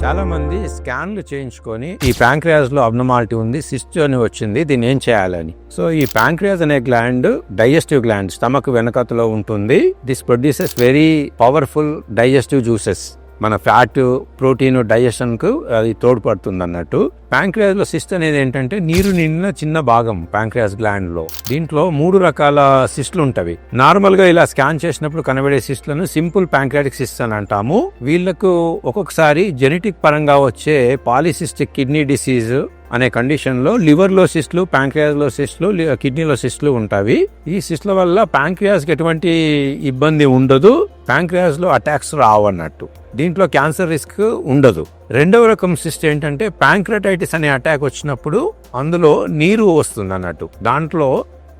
చాలా మంది స్కాన్లు చేయించుకొని ఈ ప్యాంక్రియాస్ లో అబ్నార్మాలిటీ ఉంది, సిస్ట్ అని వచ్చింది, దీన్ని ఏం చేయాలని. సో ఈ ప్యాంక్రియాస్ అనే గ్లాండ్ డైజెస్టివ్ గ్లాండ్, స్టమక్ వెనకతలో ఉంటుంది. This produces very powerful digestive juices. మన ఫ్యాట్, ప్రోటీన్ డైజెషన్ కు అది తోడ్పడుతుంది అన్నట్టు. ప్యాంక్రియాస్ లో సిస్ట్ అనేది ఏంటంటే నీరు నిండిన చిన్న భాగం ప్యాంక్రియాస్ గ్లాండ్ లో. దీంట్లో 3 రకాల సిస్ట్లు ఉంటవి. నార్మల్ గా ఇలా స్కాన్ చేసినప్పుడు కనబడే సిస్ట్లను సింపుల్ ప్యాంక్రియాటిక్ సిస్ట్ అని అంటాము. వీళ్లకు ఒక్కొక్కసారి జెనెటిక్ పరంగా వచ్చే పాలిసిస్టిక్ కిడ్నీ డిసీజ్ అనే కండిషన్ లో లివర్ లో సిస్ట్లు, ప్యాంక్రియాస్ లో సిస్ట్లు, కిడ్నీలో సిస్ట్లు ఉంటాయి. ఈ సిస్ట్ల వల్ల ప్యాంక్రియాస్ కి ఎటువంటి ఇబ్బంది ఉండదు, ప్యాంక్రియాస్ లో అటాక్స్ రావు అన్నట్టు. దీంట్లో క్యాన్సర్ రిస్క్ ఉండదు. రెండవ రకం సిస్ట్ ఏంటంటే ప్యాంక్రటైటిస్ అనే అటాక్ వచ్చినప్పుడు అందులో నీరు వస్తుంది అన్నట్టు. దాంట్లో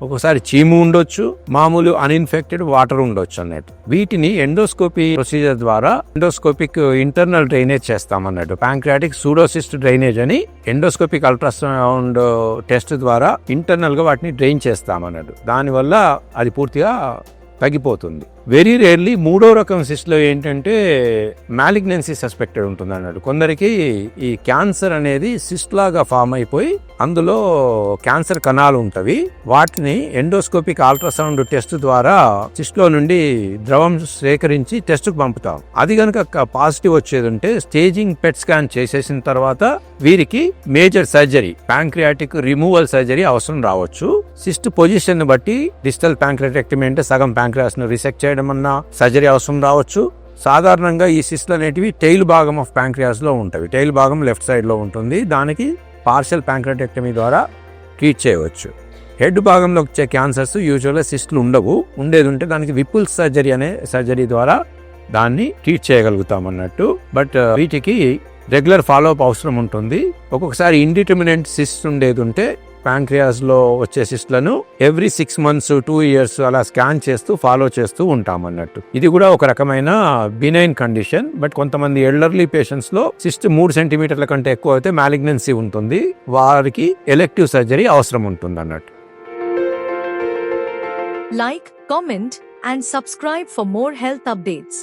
ఒక్కొక్కసారి చీము ఉండొచ్చు, మామూలు అన్ఇన్ఫెక్టెడ్ వాటర్ ఉండొచ్చు అన్నట్టు. వీటిని ఎండోస్కోపీ ప్రొసీజర్ ద్వారా ఎండోస్కోపిక్ ఇంటర్నల్ డ్రైనేజ్ చేస్తామన్నట్టు. ప్యాంక్రియాటిక్ సూడోసిస్ట్ డ్రైనేజ్ అని ఎండోస్కోపిక్ అల్ట్రాసౌండ్ టెస్ట్ ద్వారా ఇంటర్నల్ గా వాటిని డ్రైన్ చేస్తామన్నట్టు. దానివల్ల అది పూర్తిగా తగ్గిపోతుంది. వెరీ రేర్లీ 3వ రకం సిస్ట్ లో ఏంటంటే మ్యాలిగ్నెన్సీ సస్పెక్టెడ్ ఉంటుంది అన్నట్టు. కొందరికి ఈ క్యాన్సర్ అనేది సిస్ట్ లాగా ఫామ్ అయిపోయి అందులో క్యాన్సర్ కణాలు ఉంటవి. వాటిని ఎండోస్కోపిక్ అల్ట్రాసౌండ్ టెస్ట్ ద్వారా సిస్ట్ లో నుండి ద్రవం సేకరించి టెస్ట్ కు పంపుతాం. అది కనుక పాజిటివ్ వచ్చేది ఉంటే స్టేజింగ్ పెట్ స్కాన్ చేసేసిన తర్వాత వీరికి major surgery, pancreatic removal surgery అవసరం రావచ్చు. సిస్ట్ పొజిషన్ బట్టి డిజిటల్ ప్యాంక్రియాటెక్టమీ అంటే సగం ప్యాంక్రియాస్ ను రిసెక్ట్ చేయడం అన్న సర్జరీ అవసరం రావచ్చు. సాధారణంగా ఈ సిస్ట్లు అనేటివి టెయిల్ భాగం ఆఫ్ ప్యాంక్రియాస్ లో ఉంటాయి. టెయిల్ భాగం లెఫ్ట్ సైడ్ లో ఉంటుంది. దానికి పార్షియల్ ప్యాంక్రియాటెక్టమీ ద్వారా ట్రీట్ చేయవచ్చు. హెడ్ భాగంలో వచ్చే క్యాన్సర్స్ యూజువల్గా సిస్ట్లు ఉండవు. ఉండేది ఉంటే దానికి విపుల్ సర్జరీ అనే సర్జరీ ద్వారా దాన్ని ట్రీట్ చేయగలుగుతాం అన్నట్టు. బట్ వీటికి రెగ్యులర్ ఫాలోఅప్ అవసరం ఉంటుంది. ఒక్కొక్కసారి ఇండిటర్మినెంట్ సిస్ట్ ఉండేది ఉంటే ప్యాంక్రియాస్ లో వచ్చే సిస్ట్లను ఎవ్రీ 6 months 2 years అలా స్కాన్ చేస్తూ ఫాలో చేస్తూ ఉంటాం అన్నట్టు. ఇది కూడా ఒక రకమైన బినైన్ కండిషన్. బట్ కొంతమంది ఎల్డర్లీ పేషెంట్స్ లో సిస్ట్ 3 centimeters కంటే ఎక్కువ అయితే మ్యాలిగ్నెన్సీ ఉంటుంది. వారికి ఎలెక్టివ్ సర్జరీ అవసరం ఉంటుంది అన్నట్టు. Like, comment and subscribe for more health updates.